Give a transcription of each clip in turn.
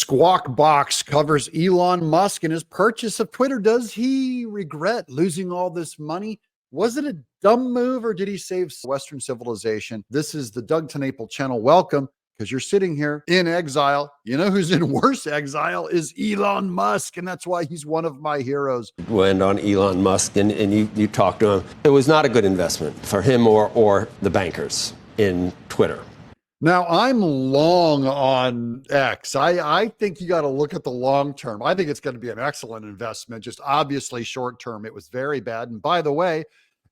Squawk Box covers Elon Musk and his purchase of Twitter. Does he regret losing all this money? Was it a dumb move or did he save Western civilization? This is the Doug TenNapel channel. Welcome, because you're sitting here in exile. You know who's in worse exile is Elon Musk, and that's why he's one of my heroes. Went on Elon Musk, and you talked to him. It was not a good investment for him or the bankers in Twitter. Now, I'm long on X. I think you got to look at the long term. I think it's going to be an excellent investment, just obviously short term. It was very bad. And by the way,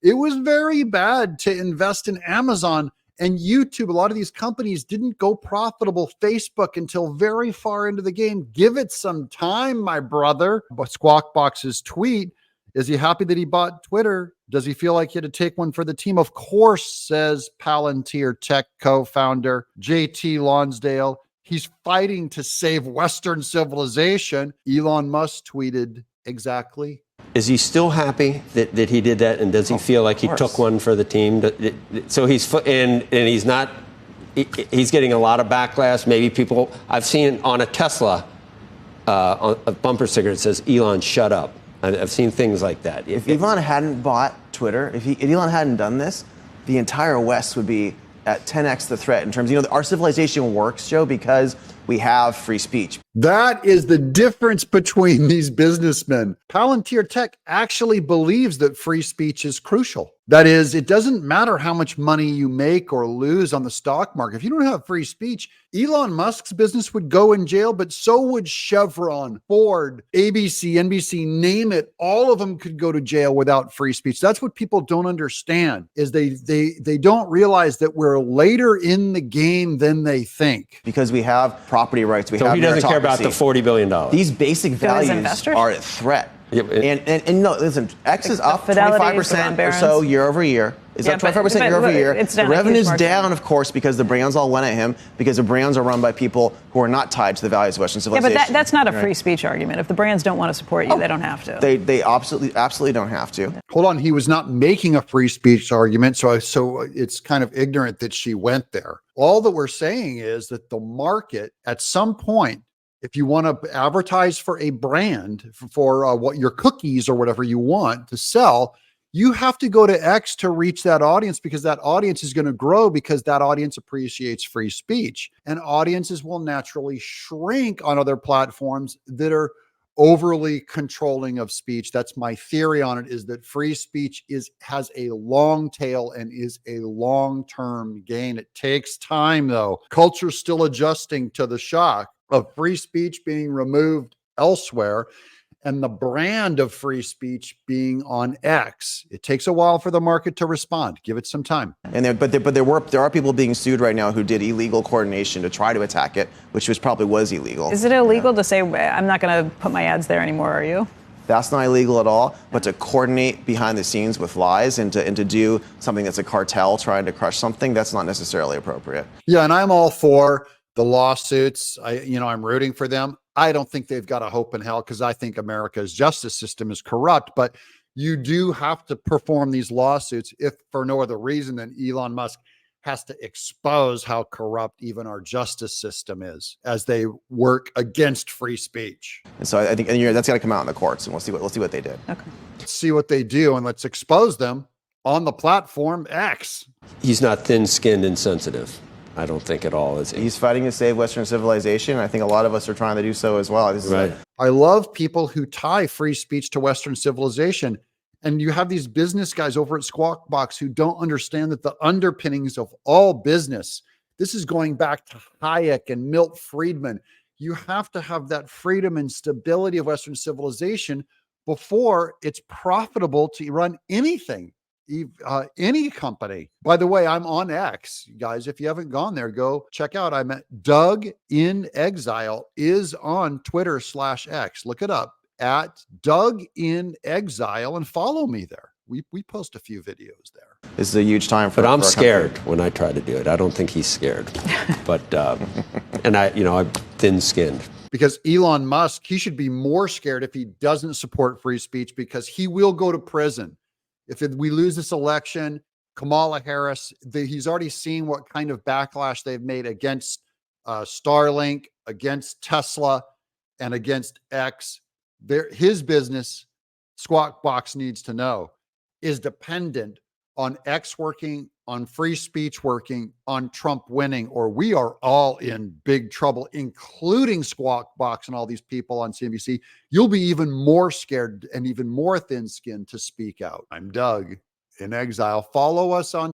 it was very bad to invest in Amazon and YouTube. A lot of these companies didn't go profitable. Facebook until very far into the game. Give it some time, my brother. But Squawk Box's tweet, is he happy that he bought Twitter? Does he feel like he had to take one for the team? Of course, says Palantir Tech co-founder JT Lonsdale. He's fighting to save Western civilization. Elon Musk tweeted exactly. Is he still happy that he did that? And does he feel like he took one for the team? So he's he's not. He's getting a lot of backlash. Maybe people I've seen on a Tesla, on a bumper sticker that says "Elon, shut up." I've seen things like that. If Elon hadn't bought Twitter, if Elon hadn't done this, the entire West would be at 10x the threat in terms of, our civilization works, Joe, because we have free speech. That is the difference between these businessmen. Palantir Tech actually believes that free speech is crucial. That is, it doesn't matter how much money you make or lose on the stock market. If you don't have free speech, Elon Musk's business would go in jail, but so would Chevron, Ford, ABC, NBC, name it. All of them could go to jail without free speech. That's what people don't understand, is they don't realize that we're later in the game than they think. Because we have property rights, we have he doesn't care about the $40 billion. These basic values are at threat. Yep. And no, listen, X is up 25% or so year over year. It's up 25% year over year. The revenue's down, of course, because the brands all went at him, because the brands are run by people who are not tied to the values of Western civilization. Yeah, but that's not a free speech argument. If the brands don't want to support you, they don't have to. They absolutely don't have to. Hold on, he was not making a free speech argument, so it's kind of ignorant that she went there. All that we're saying is that the market, at some point, if you want to advertise for a brand, for what your cookies or whatever you want to sell, you have to go to X to reach that audience, because that audience is going to grow, because that audience appreciates free speech. And audiences will naturally shrink on other platforms that are overly controlling of speech. That's my theory on it, is that free speech has a long tail and is a long-term gain. It takes time, though. Culture's still adjusting to the shock of free speech being removed elsewhere and the brand of free speech being on X. It takes a while for the market to respond. Give it some time. And there are people being sued right now who did illegal coordination to try to attack it, which probably was illegal. Is it illegal to say, I'm not going to put my ads there anymore, are you? That's not illegal at all, but to coordinate behind the scenes with lies and to do something that's a cartel trying to crush something, that's not necessarily appropriate. Yeah, and I'm all for the lawsuits. I'm rooting for them. I don't think they've got a hope in hell, because I think America's justice system is corrupt, but you do have to perform these lawsuits, if for no other reason than Elon Musk has to expose how corrupt even our justice system is as they work against free speech. And so I think that's got to come out in the courts, and we'll see what they did. Okay. Let's see what they do, and let's expose them on the platform X. He's not thin-skinned and sensitive. I don't think at all, is he? He's fighting to save Western civilization. I think a lot of us are trying to do so as well. Right. I love people who tie free speech to Western civilization. And you have these business guys over at Squawk Box who don't understand that the underpinnings of all business, this is going back to Hayek and Milt Friedman. You have to have that freedom and stability of Western civilization before it's profitable to run anything. Any company. By the way, I'm on X, guys. If you haven't gone there, go check out. I'm at Doug in Exile is on Twitter/X. Look it up at Doug in Exile and follow me there. We post a few videos there. This is a huge time for. But I'm scared when I try to do it. I don't think he's scared. But and I'm thin-skinned. Because Elon Musk, he should be more scared if he doesn't support free speech, because he will go to prison. If we lose this election, Kamala Harris, he's already seen what kind of backlash they've made against Starlink, against Tesla and against X, his business, Squawk Box needs to know, is dependent on X working, on free speech working, on Trump winning, or we are all in big trouble, including Squawk Box and all these people on CNBC. You'll be even more scared and even more thin-skinned to speak out. I'm Doug in Exile. Follow us on